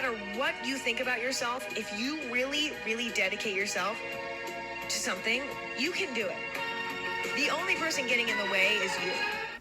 matter what you think about yourself, if you really, really dedicate yourself to something, you can do it. The only person getting in the way is you.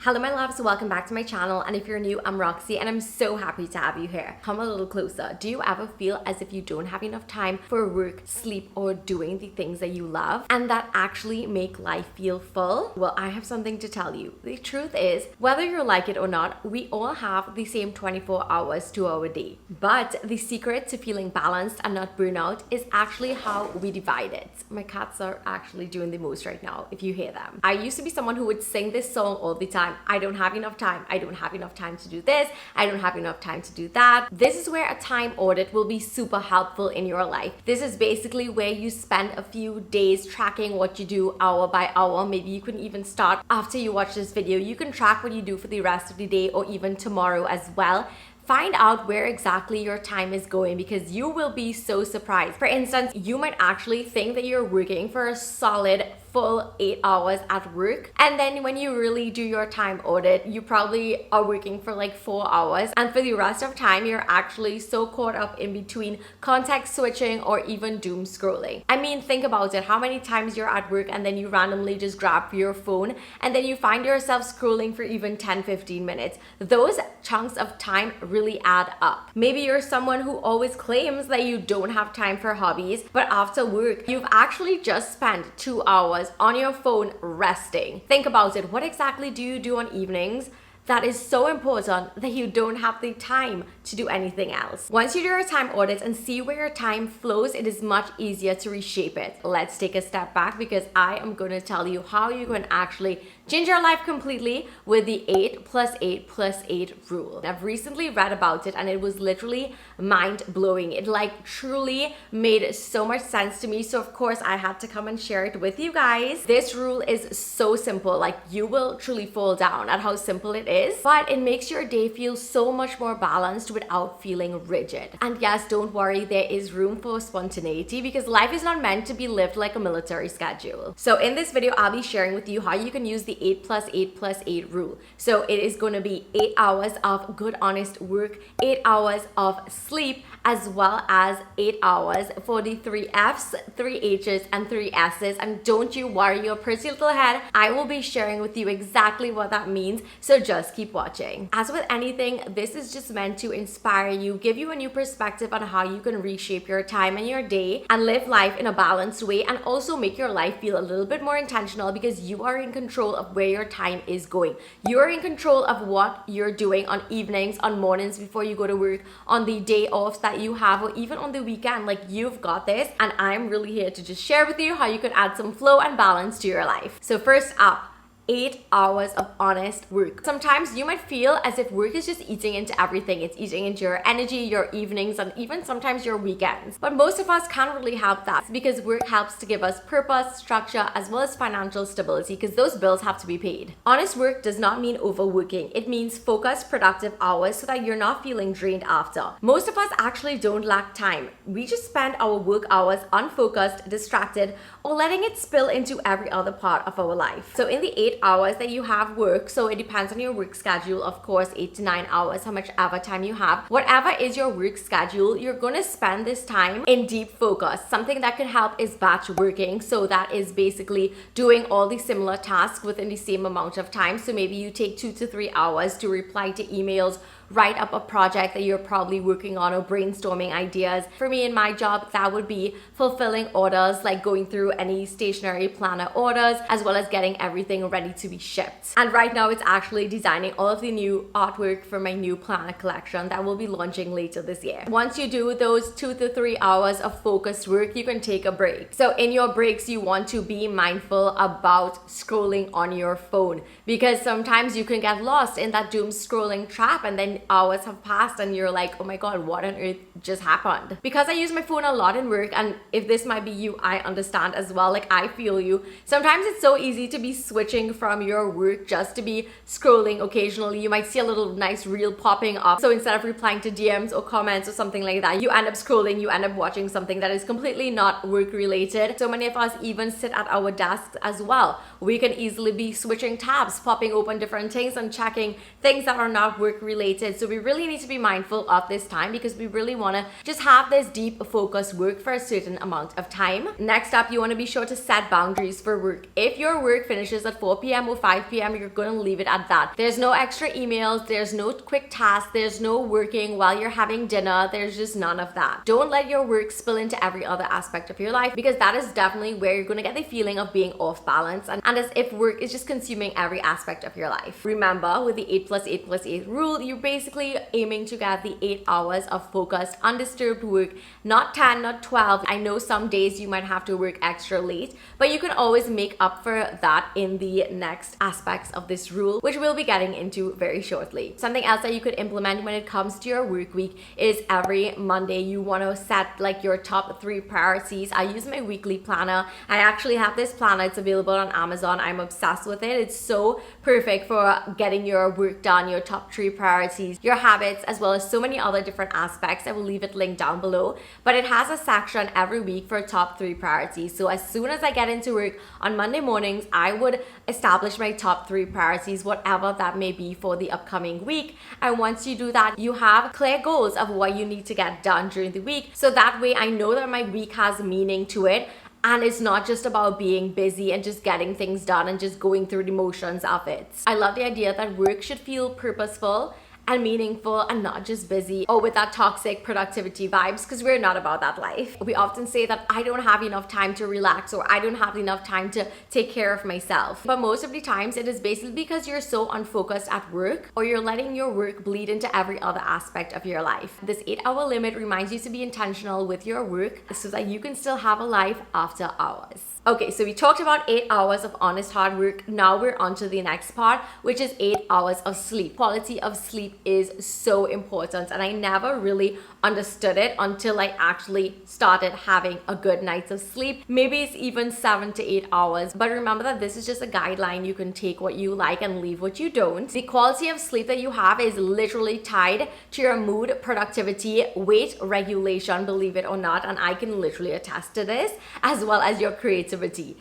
Hello my loves, welcome back to my channel, and if you're new, I'm Roxy and I'm so happy to have you here. Come a little closer. Do you ever feel as if you don't have enough time for work, sleep, or doing the things that you love and that actually make life feel full? Well, I have something to tell you. The truth is, whether you like it or not, we all have the same 24 hours to our day. But the secret to feeling balanced and not burnout is actually how we divide it. My cats are actually doing the most right now, if you hear them. I used to be someone who would sing this song all the time. I don't have enough time. I don't have enough time to do this. I don't have enough time to do that. This is where a time audit will be super helpful in your life. This is basically where you spend a few days tracking what you do hour by hour. Maybe you can even start after you watch this video. You can track what you do for the rest of the day or even tomorrow as well. Find out where exactly your time is going because you will be so surprised. For instance, you might actually think that you're working for a solid full 8 hours at work, and then when you really do your time audit, you probably are working for like 4 hours, and for the rest of time you're actually so caught up in between context switching or even doom scrolling. I mean, think about it. How many times you're at work and then you randomly just grab your phone and then you find yourself scrolling for even 10-15 minutes? Those chunks of time really add up. Maybe you're someone who always claims that you don't have time for hobbies, but after work you've actually just spent 2 hours on your phone resting. Think about it. What exactly do you do on evenings that is so important that you don't have the time to do anything else? Once you do your time audit and see where your time flows, it is much easier to reshape it. Let's take a step back because I am going to tell you how you can actually change your life completely with the 8+8+8 rule. I've recently read about it and it was literally mind-blowing. It like truly made so much sense to me. So of course I had to come and share it with you guys. This rule is so simple. Like, you will truly fall down at how simple it is, but it makes your day feel so much more balanced without feeling rigid. And yes, don't worry, there is room for spontaneity because life is not meant to be lived like a military schedule. So in this video, I'll be sharing with you how you can use the 8+8+8 rule. So it is going to be 8 hours of good, honest work, 8 hours of sleep, as well as 8 hours for the 3 F's, 3 H's, and 3 S's. And don't you worry your pretty little head, I will be sharing with you exactly what that means. So just keep watching. As with anything, this is just meant to inspire you, give you a new perspective on how you can reshape your time and your day and live life in a balanced way, and also make your life feel a little bit more intentional because you are in control of where your time is going. You're in control of what you're doing on evenings, on mornings before you go to work, on the day offs that you have, or even on the weekend. Like, you've got this, and I'm really here to just share with you how you can add some flow and balance to your life. So first up, 8 hours of honest work. Sometimes you might feel as if work is just eating into everything. It's eating into your energy, your evenings, and even sometimes your weekends. But most of us can't really help that because work helps to give us purpose, structure, as well as financial stability because those bills have to be paid. Honest work does not mean overworking. It means focused, productive hours so that you're not feeling drained after. Most of us actually don't lack time. We just spend our work hours unfocused, distracted, or letting it spill into every other part of our life. So in the 8 hours that you have work, so it depends on your work schedule, of course, 8 to 9 hours, how much ever time you have. Whatever is your work schedule, you're gonna spend this time in deep focus. Something that can help is batch working. So that is basically doing all the similar tasks within the same amount of time. So maybe you take 2 to 3 hours to reply to emails, write up a project that you're probably working on, or brainstorming ideas. For me in my job, that would be fulfilling orders, like going through any stationery planner orders, as well as getting everything ready to be shipped. And right now it's actually designing all of the new artwork for my new planner collection that will be launching later this year. Once you do those 2 to 3 hours of focused work, you can take a break. So in your breaks, you want to be mindful about scrolling on your phone because sometimes you can get lost in that doom scrolling trap, and then hours have passed and you're like, oh my god, what on earth just happened? Because I use my phone a lot in work, and if this might be you, I understand as well. Like, I feel you. Sometimes it's so easy to be switching from your work just to be scrolling occasionally. You might see a little nice reel popping up, so instead of replying to DMs or comments or something like that, you end up scrolling, you end up watching something that is completely not work related. So many of us even sit at our desks as well. We can easily be switching tabs, popping open different things and checking things that are not work related limited. So we really need to be mindful of this time because we really want to just have this deep focused work for a certain amount of time. Next up, you want to be sure to set boundaries for work. If your work finishes at 4 p.m. or 5 p.m., you're going to leave it at that. There's no extra emails, there's no quick tasks, there's no working while you're having dinner, there's just none of that. Don't let your work spill into every other aspect of your life because that is definitely where you're going to get the feeling of being off balance and as if work is just consuming every aspect of your life. Remember, with the 8 plus 8 plus 8 rule, you're basically aiming to get the 8 hours of focused, undisturbed work, not 10, not 12. I know some days you might have to work extra late, but you can always make up for that in the next aspects of this rule, which we'll be getting into very shortly. Something else that you could implement when it comes to your work week is every Monday you want to set like your top 3 priorities. I use my weekly planner. I actually have this planner. It's available on Amazon. I'm obsessed with it. It's so perfect for getting your work done, your top 3 priorities, your habits, as well as so many other different aspects. I will leave it linked down below, but it has a section every week for top 3 priorities. So as soon as I get into work on Monday mornings, I would establish my top 3 priorities, whatever that may be for the upcoming week. And once you do that, you have clear goals of what you need to get done during the week. So that way I know that my week has meaning to it. And it's not just about being busy and just getting things done and just going through the motions of it. I love the idea that work should feel purposeful and meaningful and not just busy or with that toxic productivity vibes, because we're not about that life. We often say that I don't have enough time to relax or I don't have enough time to take care of myself. But most of the times it is basically because you're so unfocused at work or you're letting your work bleed into every other aspect of your life. This 8-hour limit reminds you to be intentional with your work so that you can still have a life after hours. Okay, so we talked about 8 hours of honest hard work. Now we're on to the next part, which is 8 hours of sleep. Quality of sleep is so important, and I never really understood it until I actually started having a good night of sleep. Maybe it's even 7 to 8 hours, but remember that this is just a guideline. You can take what you like and leave what you don't. The quality of sleep that you have is literally tied to your mood, productivity, weight regulation, believe it or not, and I can literally attest to this, as well as your creativity.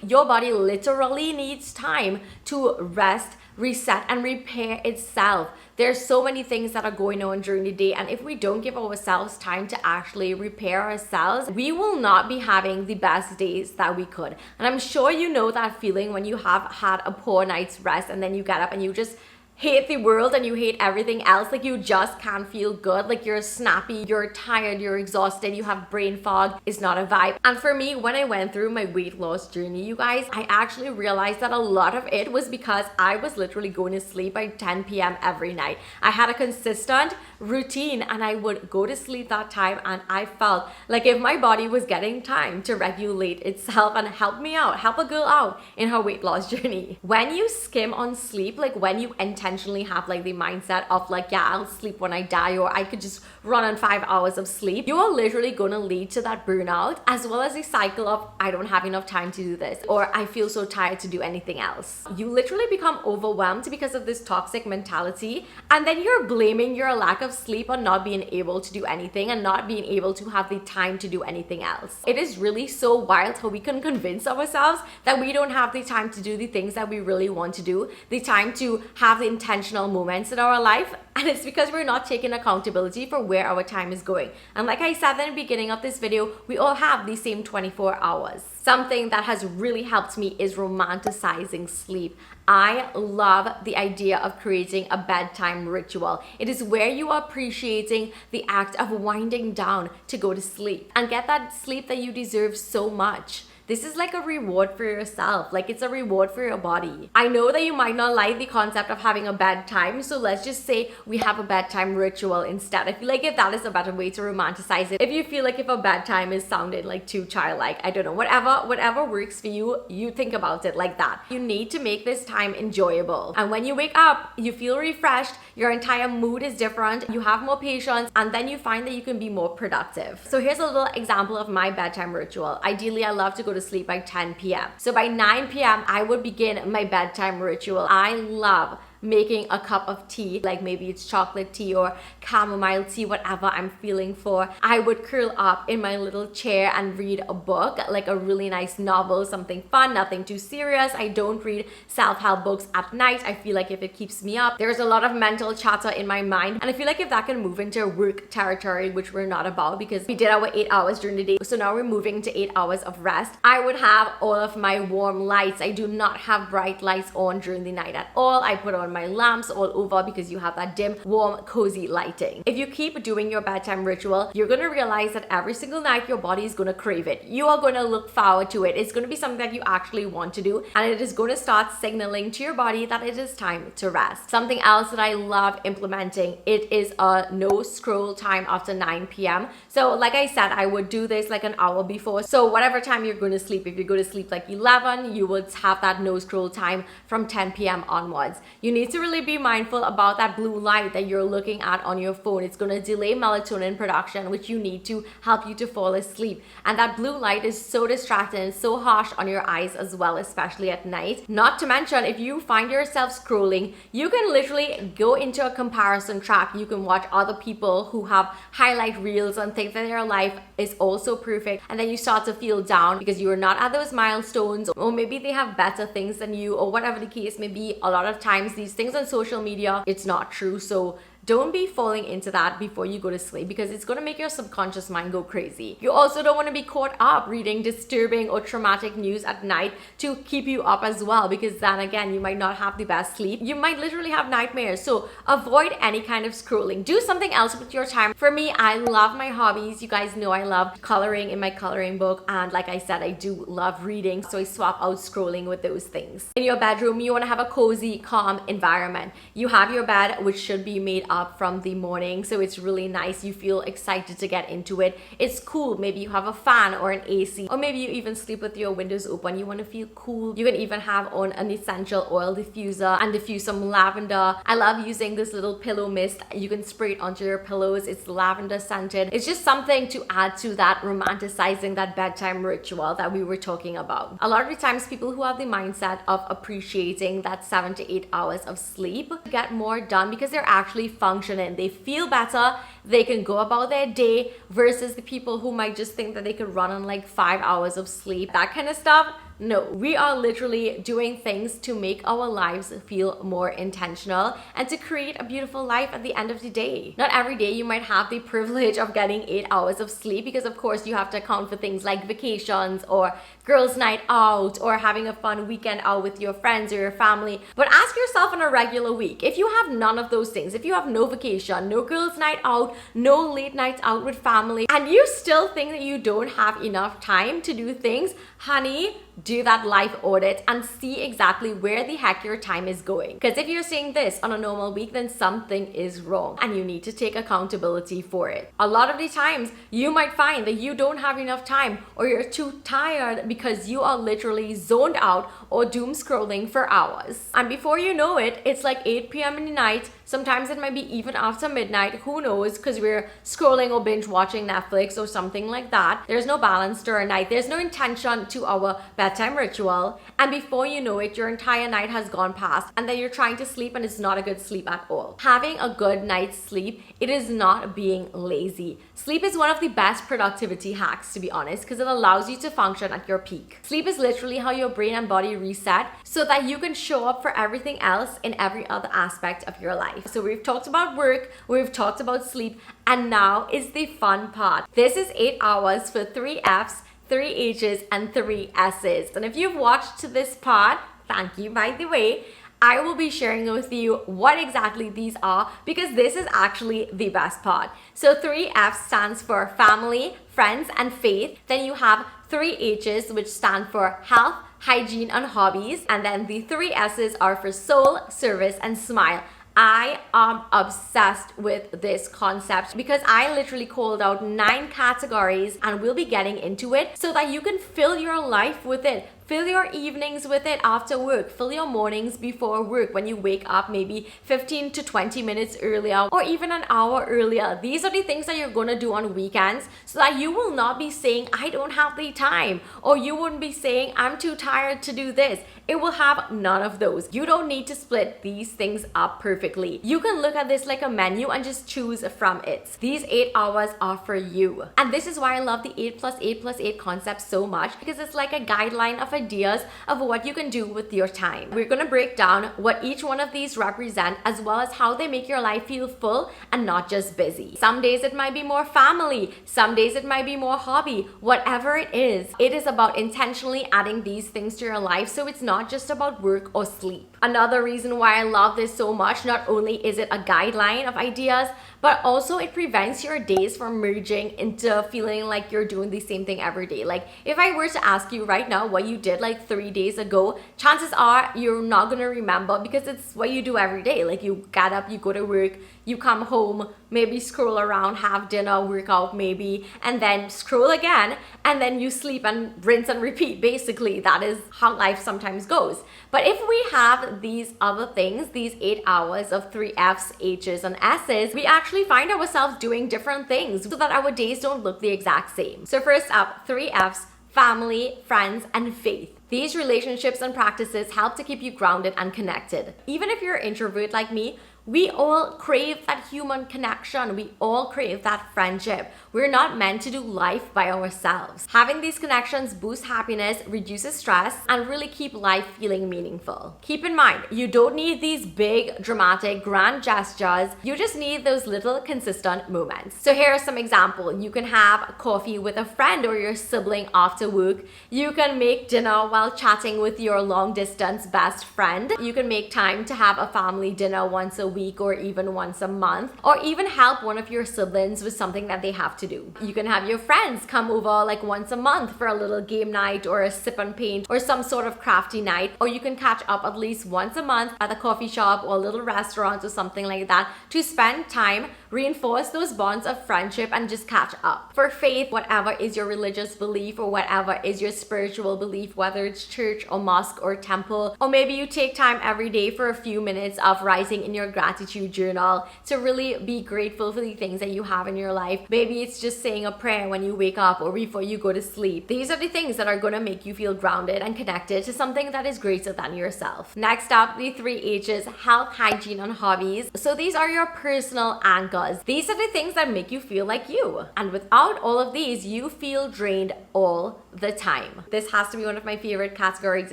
Your body literally needs time to rest, reset, and repair itself. There's so many things that are going on during the day, and if we don't give ourselves time to actually repair ourselves, we will not be having the best days that we could. And I'm sure you know that feeling when you have had a poor night's rest and then you get up and you just hate the world and you hate everything else. Like you just can't feel good. Like you're snappy, you're tired, you're exhausted, you have brain fog. It's not a vibe. And for me, when I went through my weight loss journey, you guys, I actually realized that a lot of it was because I was literally going to sleep by 10 p.m. every night. I had a consistent routine and I would go to sleep that time, and I felt like if my body was getting time to regulate itself and help me out, help a girl out in her weight loss journey. When you skim on sleep, like when you intentionally have like the mindset of like, yeah, I'll sleep when I die, or I could just run on 5 hours of sleep, you are literally going to lead to that burnout, as well as a cycle of I don't have enough time to do this, or I feel so tired to do anything else. You literally become overwhelmed because of this toxic mentality, and then you're blaming your lack of sleep on not being able to do anything and not being able to have the time to do anything else. It is really so wild how we can convince ourselves that we don't have the time to do the things that we really want to do, the time to have the intentional moments in our life, and it's because we're not taking accountability for where our time is going. And like I said in the beginning of this video, we all have the same 24 hours. Something that has really helped me is romanticizing sleep. I love the idea of creating a bedtime ritual. It is where you are appreciating the act of winding down to go to sleep and get that sleep that you deserve so much. This is like a reward for yourself. Like it's a reward for your body. I know that you might not like the concept of having a bedtime, so let's just say we have a bedtime ritual instead. I feel like if that is a better way to romanticize it. If you feel like if a bedtime is sounding like too childlike, I don't know, whatever works for you, you think about it like that. You need to make this time enjoyable. And when you wake up, you feel refreshed, your entire mood is different, you have more patience, and then you find that you can be more productive. So here's a little example of my bedtime ritual. Ideally, I love to go to sleep by 10 p.m. So by 9 p.m. I would begin my bedtime ritual. I love making a cup of tea, like maybe it's chocolate tea or chamomile tea, whatever I'm feeling for, I would curl up in my little chair and read a book, like a really nice novel, something fun, nothing too serious. I don't read self-help books at night. I feel like if it keeps me up, there's a lot of mental chatter in my mind, and I feel like if that can move into work territory, which we're not about because we did our 8 hours during the day, so now we're moving to 8 hours of rest, I would have all of my warm lights. I do not have bright lights on during the night at all. I put on my lamps all over because you have that dim, warm, cozy lighting. If you keep doing your bedtime ritual, you're gonna realize that every single night your body is gonna crave it. You are gonna look forward to it. It's gonna be something that you actually want to do, and it is gonna start signaling to your body that it is time to rest. Something else that I love implementing, it is a no scroll time after 9 p.m. So like I said, I would do this like an hour before. So whatever time you're going to sleep, if you go to sleep like 11, you would have that no scroll time from 10 p.m. onwards. You need to really be mindful about that blue light that you're looking at on your phone. It's going to delay melatonin production, which you need to help you to fall asleep. And that blue light is so distracting and so harsh on your eyes as well, especially at night. Not to mention, if you find yourself scrolling, you can literally go into a comparison trap. You can watch other people who have highlight reels and think that their life is also perfect, and then you start to feel down because you are not at those milestones, or maybe they have better things than you, or whatever the case may be. A lot of times these things on social media, it's not true. So don't be falling into that before you go to sleep, because it's going to make your subconscious mind go crazy. You also don't want to be caught up reading disturbing or traumatic news at night to keep you up as well, because then again, you might not have the best sleep. You might literally have nightmares. So avoid any kind of scrolling. Do something else with your time. For me, I love my hobbies. You guys know I love coloring in my coloring book, and like I said, I do love reading, so I swap out scrolling with those things. In your bedroom, you want to have a cozy, calm environment. You have your bed, which should be made up from the morning, so it's really nice. You feel excited to get into it. It's cool. Maybe you have a fan or an AC, or maybe you even sleep with your windows open. You want to feel cool. You can even have on an essential oil diffuser and diffuse some lavender. I love using this little pillow mist. You can spray it onto your pillows. It's lavender scented. It's just something to add to that romanticizing that bedtime ritual that we were talking about. A lot of the times, people who have the mindset of appreciating that 7 to 8 hours of sleep get more done because they're actually functioning. They feel better. They can go about their day, versus the people who might just think that they could run on like 5 hours of sleep, that kind of stuff. No, we are literally doing things to make our lives feel more intentional and to create a beautiful life at the end of the day. Not every day you might have the privilege of getting 8 hours of sleep, because of course you have to account for things like vacations or girls' night out or having a fun weekend out with your friends or your family. But ask yourself on a regular week, if you have none of those things, if you have no vacation, no girls' night out, no late nights out with family, and you still think that you don't have enough time to do things, honey, do that life audit and see exactly where the heck your time is going. Because if you're saying this on a normal week, then something is wrong and you need to take accountability for it. A lot of the times you might find that you don't have enough time, or you're too tired because you are literally zoned out or doom scrolling for hours. And before you know it, it's like 8 p.m. in the night. Sometimes it might be even after midnight, who knows, because we're scrolling or binge watching Netflix or something like that. There's no balance to our night. There's no intention to our bedtime ritual. And before you know it, your entire night has gone past, and then you're trying to sleep and it's not a good sleep at all. Having a good night's sleep, it is not being lazy. Sleep is one of the best productivity hacks, to be honest, because it allows you to function at your peak. Sleep is literally how your brain and body reset so that you can show up for everything else in every other aspect of your life. So we've talked about work, we've talked about sleep, and now is the fun part. This is 8 hours for 3 F's, 3 H's, and 3 S's. And if you've watched to this part, thank you, by the way. I will be sharing with you what exactly these are, because this is actually the best part. So 3 F's stands for family, friends, and faith. Then you have 3 H's, which stand for health, hygiene, and hobbies. And then the 3 S's are for soul, service, and smile. I am obsessed with this concept because I literally called out 9 categories, and we'll be getting into it so that you can fill your life with it. Fill your evenings with it after work. Fill your mornings before work when you wake up maybe 15 to 20 minutes earlier or even an hour earlier. These are the things that you're going to do on weekends so that you will not be saying, I don't have the time, or you wouldn't be saying, I'm too tired to do this. It will have none of those. You don't need to split these things up perfectly. You can look at this like a menu and just choose from it. These 8 hours are for you. And this is why I love the 8+8+8 concept so much, because it's like a guideline of ideas of what you can do with your time. We're going to break down what each one of these represent, as well as how they make your life feel full and not just busy. Some days it might be more family, some days it might be more hobby. Whatever it is about intentionally adding these things to your life so it's not just about work or sleep. Another reason why I love this so much, not only is it a guideline of ideas, but also it prevents your days from merging into feeling like you're doing the same thing every day. Like if I were to ask you right now what you did like 3 days ago, chances are you're not gonna remember, because it's what you do every day. Like you get up, you go to work, you come home, maybe scroll around, have dinner, work out maybe, and then scroll again, and then you sleep and rinse and repeat. Basically, that is how life sometimes goes. But if we have these other things, these 8 hours of 3 F's, H's, and S's, we actually find ourselves doing different things so that our days don't look the exact same. So first up, 3 F's: family, friends, and faith. These relationships and practices help to keep you grounded and connected. Even if you're an introvert like me, we all crave that human connection. We all crave that friendship. We're not meant to do life by ourselves. Having these connections boosts happiness, reduces stress, and really keep life feeling meaningful. Keep in mind, you don't need these big, dramatic, grand gestures. You just need those little consistent moments. So here are some examples. You can have coffee with a friend or your sibling after work. You can make dinner while chatting with your long distance best friend. You can make time to have a family dinner once a week or even once a month, or even help one of your siblings with something that they have to do. You can have your friends come over like once a month for a little game night or a sip and paint or some sort of crafty night, or you can catch up at least once a month at a coffee shop or a little restaurant or something like that to spend time, reinforce those bonds of friendship, and just catch up. For faith, whatever is your religious belief or whatever is your spiritual belief, whether it's church or mosque or temple, or maybe you take time every day for a few minutes of writing in your gratitude journal to really be grateful for the things that you have in your life. Maybe it's just saying a prayer when you wake up or before you go to sleep. These are the things that are going to make you feel grounded and connected to something that is greater than yourself. Next up, the 3 H's: health, hygiene, and hobbies. So these are your personal anchors. These are the things that make you feel like you. And without all of these, you feel drained all the time. This has to be one of my favorite categories,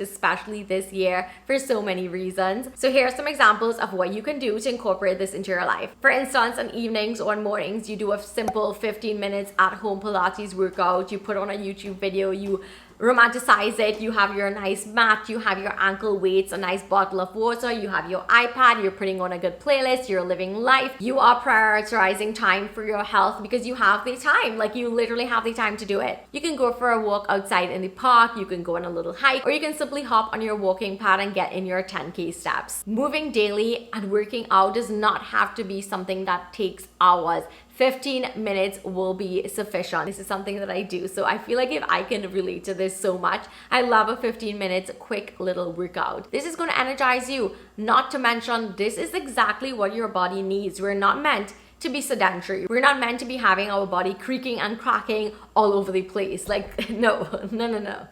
especially this year, for so many reasons. So here are some examples of what you can do to incorporate this into your life. For instance, on evenings or on mornings, you do a simple 15 minutes at home Pilates workout. You put on a YouTube video, you romanticize it. You have your nice mat, you have your ankle weights, a nice bottle of water, you have your iPad, you're putting on a good playlist, you're living life. You are prioritizing time for your health because you have the time. Like you literally have the time to do it. You can go for a walk outside in the park, you can go on a little hike, or you can simply hop on your walking pad and get in your 10K steps. Moving daily and working out does not have to be something that takes hours. 15 minutes will be sufficient. This is something that I do, so I feel like if I can relate to this so much, I love a 15 minutes quick little workout. This is going to energize you. Not to mention, this is exactly what your body needs. We're not meant to be sedentary. We're not meant to be having our body creaking and cracking all over the place. Like, no.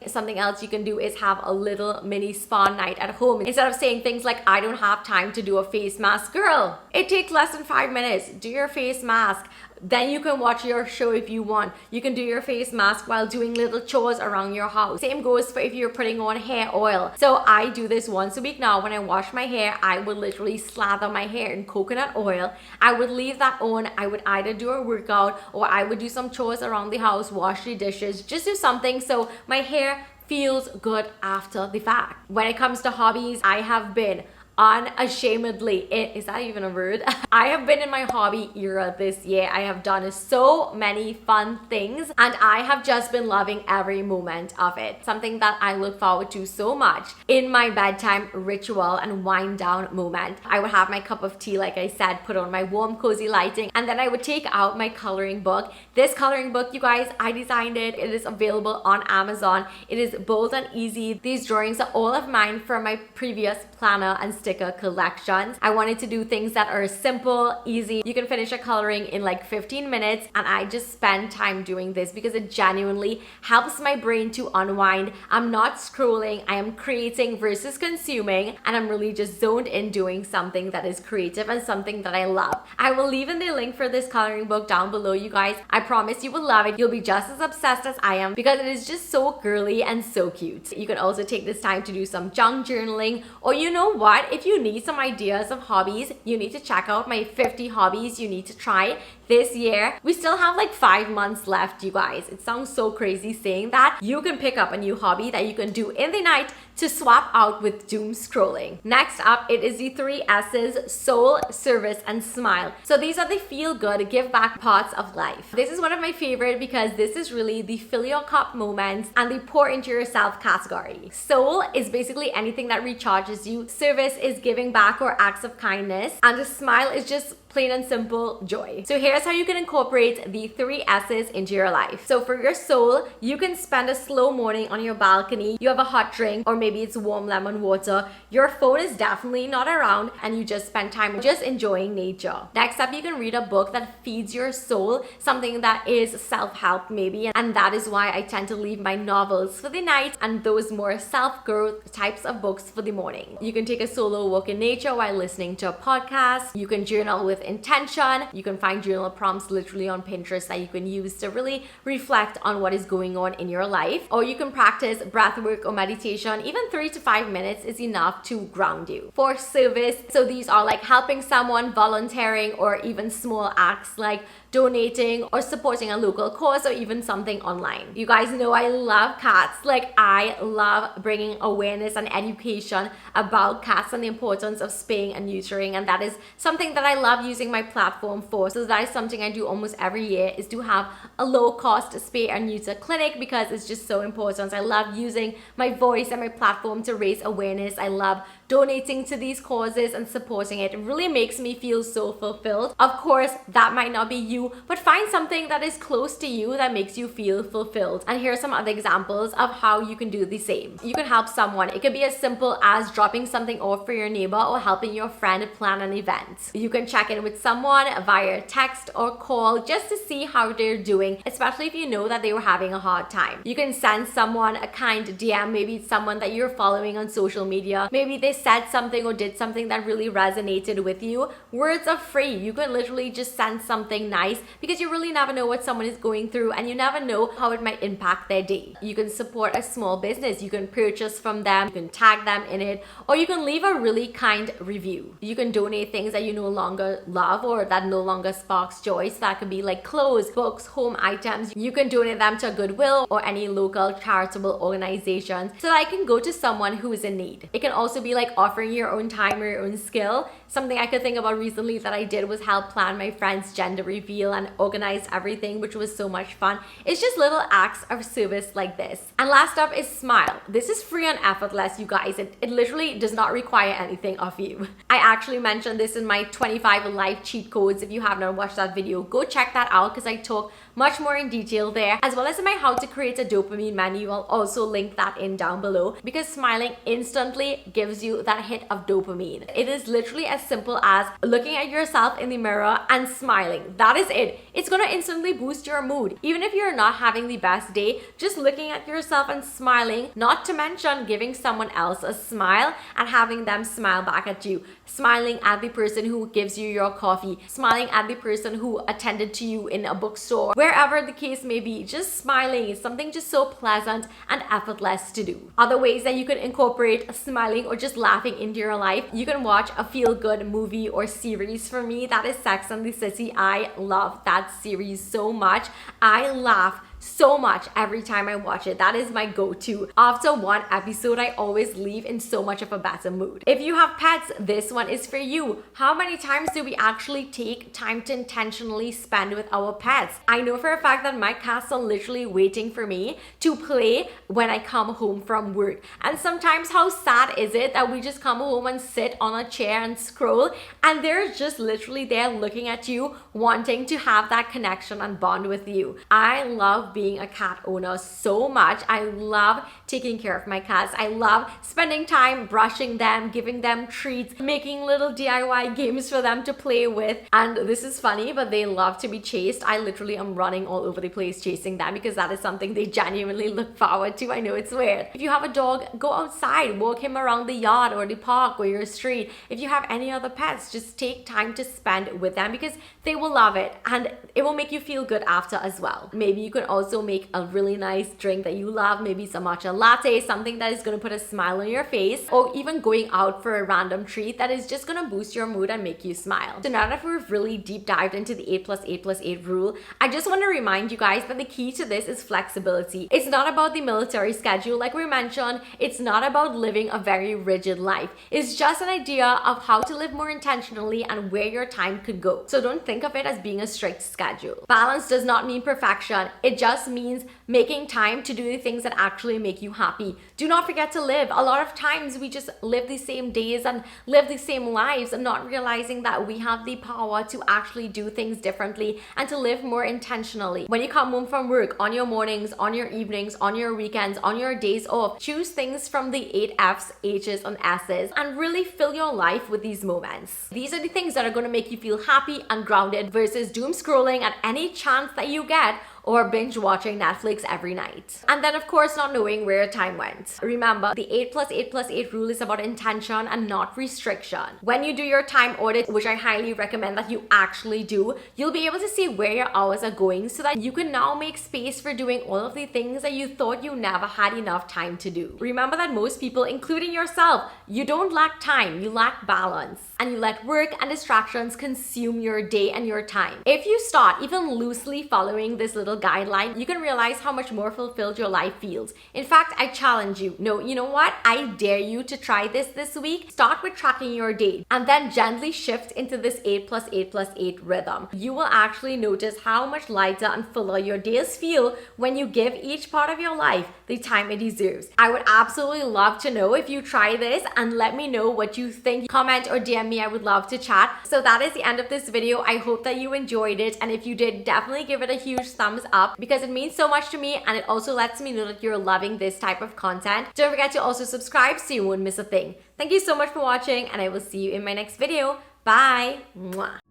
Something else you can do is have a little mini spa night at home. Instead of saying things like, I don't have time to do a face mask. Girl, it takes less than 5 minutes. Do your face mask. Then you can watch your show if you want. You can do your face mask while doing little chores around your house. Same goes for if you're putting on hair oil. So I do this once a week now. When I wash my hair, I would literally slather my hair in coconut oil. I would leave that on. I would either do a workout or I would do some chores around the house, wash the dishes, just do something so my hair feels good after the fact. When it comes to hobbies, I have been unashamedly. Is that even a word? I have been in my hobby era this year. I have done so many fun things and I have just been loving every moment of it. Something that I look forward to so much in my bedtime ritual and wind down moment. I would have my cup of tea, like I said, put on my warm cozy lighting, and then I would take out my coloring book. This coloring book, you guys, I designed it. It is available on Amazon. It is bold and easy. These drawings are all of mine from my previous planner and sticker collections. I wanted to do things that are simple, easy. You can finish a coloring in like 15 minutes, and I just spend time doing this because it genuinely helps my brain to unwind. I'm not scrolling, I am creating versus consuming, and I'm really just zoned in doing something that is creative and something that I love. I will leave in the link for this coloring book down below, you guys. I promise you will love it. You'll be just as obsessed as I am because it is just so girly and so cute. You can also take this time to do some junk journaling, or you know what? If you need some ideas of hobbies, you need to check out my 50 hobbies you need to try this year. We still have like 5 months left, you guys. It sounds so crazy saying that. You can pick up a new hobby that you can do in the night to swap out with doom scrolling. Next up, it is the 3 S's: soul, service, and smile. So these are the feel good, give back parts of life. This is one of my favorite because this is really the fill your cup moments and the pour into yourself category. Soul is basically anything that recharges you. Service is giving back or acts of kindness. And a smile is just plain and simple joy. So here's how you can incorporate the 3 S's into your life. So for your soul, you can spend a slow morning on your balcony. You have a hot drink, or maybe it's warm lemon water. Your phone is definitely not around, and you just spend time just enjoying nature. Next up, you can read a book that feeds your soul, something that is self-help maybe, and that is why I tend to leave my novels for the night and those more self-growth types of books for the morning. You can take a solo walk in nature while listening to a podcast. You can journal with intention. You can find journal prompts literally on Pinterest that you can use to really reflect on what is going on in your life. Or you can practice breath work or meditation. Even 3 to 5 minutes is enough to ground you. For service, so these are like helping someone, volunteering, or even small acts like donating or supporting a local cause, or even something online. You guys know I love cats. Like, I love bringing awareness and education about cats and the importance of spaying and neutering, and that is something that I love using my platform for. So that is something I do almost every year, is to have a low-cost spay and neuter clinic, because it's just so important. I love using my voice and my platform to raise awareness. I love donating to these causes and supporting it. It really makes me feel so fulfilled. Of course, that might not be you, but find something that is close to you that makes you feel fulfilled. And here are some other examples of how you can do the same. You can help someone. It could be as simple as dropping something off for your neighbor or helping your friend plan an event. You can check in with someone via text or call just to see how they're doing, especially if you know that they were having a hard time. You can send someone a kind DM. Maybe it's someone that you're following on social media. Maybe they said something or did something that really resonated with you. Words are free. You can literally just send something nice, because you really never know what someone is going through, and you never know how it might impact their day. You can support a small business. You can purchase from them. You can tag them in it, or you can leave a really kind review. You can donate things that you no longer love or that no longer sparks joy. So that could be like clothes, books, home items. You can donate them to Goodwill or any local charitable organization so that I can go to someone who is in need. It can also be like offering your own time or your own skill. Something I could think about recently that I did was help plan my friend's gender reveal and organize everything, which was so much fun. It's just little acts of service like this. And last up is smile. This is free and effortless, you guys. It literally does not require anything of you. I actually mentioned this in my 25 life cheat codes. If you have not watched that video, go check that out, because I talk much more in detail there, as well as in my how to create a dopamine menu. I'll also link that in down below, because smiling instantly gives you that hit of dopamine. It is literally as simple as looking at yourself in the mirror and smiling. That is it. It's gonna instantly boost your mood. Even if you're not having the best day, just looking at yourself and smiling, not to mention giving someone else a smile and having them smile back at you. Smiling at the person who gives you your coffee, smiling at the person who attended to you in a bookstore, wherever the case may be. Just smiling is something just so pleasant and effortless to do. Other ways that you can incorporate smiling or just laughing into your life, you can watch a feel-good movie or series. For me, that is Sex and the City. I love that series so much. I laugh so much every time I watch it. That is my go-to. After one episode, I always leave in so much of a better mood. If you have pets, this one is for you. How many times do we actually take time to intentionally spend with our pets? I know for a fact that my cats are literally waiting for me to play when I come home from work. And sometimes how sad is it that we just come home and sit on a chair and scroll, and they're just literally there looking at you, wanting to have that connection and bond with you. I love being a cat owner so much. I love taking care of my cats. I love spending time brushing them, giving them treats, making little DIY games for them to play with. And this is funny, but they love to be chased. I literally am running all over the place chasing them because that is something they genuinely look forward to. I know it's weird. If you have a dog, go outside, walk him around the yard or the park or your street. If you have any other pets, just take time to spend with them because they will love it and it will make you feel good after as well. Maybe you can also make a really nice drink that you love, maybe some matcha latte, something that is going to put a smile on your face, or even going out for a random treat that is just going to boost your mood and make you smile. So now that we've really deep dived into the 8+8+8 rule, I just want to remind you guys that the key to this is flexibility. It's not about the military schedule like we mentioned. It's not about living a very rigid life. It's just an idea of how to live more intentionally and where your time could go. So don't think of it as being a strict schedule. Balance does not mean perfection. It just means making time to do the things that actually make you happy. Do not forget to live. A lot of times we just live the same days and live the same lives and not realizing that we have the power to actually do things differently and to live more intentionally. When you come home from work, on your mornings, on your evenings, on your weekends, on your days off, choose things from the 8 F's, H's, and S's and really fill your life with these moments. These are the things that are going to make you feel happy and grounded versus doom scrolling at any chance that you get or binge watching Netflix every night. And then of course not knowing where time went. Remember, the 8+8+8 rule is about intention and not restriction. When you do your time audit, which I highly recommend that you actually do, you'll be able to see where your hours are going so that you can now make space for doing all of the things that you thought you never had enough time to do. Remember that most people, including yourself, you don't lack time, you lack balance. And you let work and distractions consume your day and your time. If you start even loosely following this little guideline, you can realize how much more fulfilled your life feels. In fact, I challenge you. No, you know what? I dare you to try this week. Start with tracking your day and then gently shift into this 8+8+8 rhythm. You will actually notice how much lighter and fuller your days feel when you give each part of your life the time it deserves. I would absolutely love to know if you try this and let me know what you think. Comment or DM me. I would love to chat. So that is the end of this video. I hope that you enjoyed it, and if you did, definitely give it a huge thumbs up because it means so much to me and it also lets me know that you're loving this type of content. Don't forget to also subscribe so you won't miss a thing. Thank you so much for watching and I will see you in my next video. Bye. Mwah.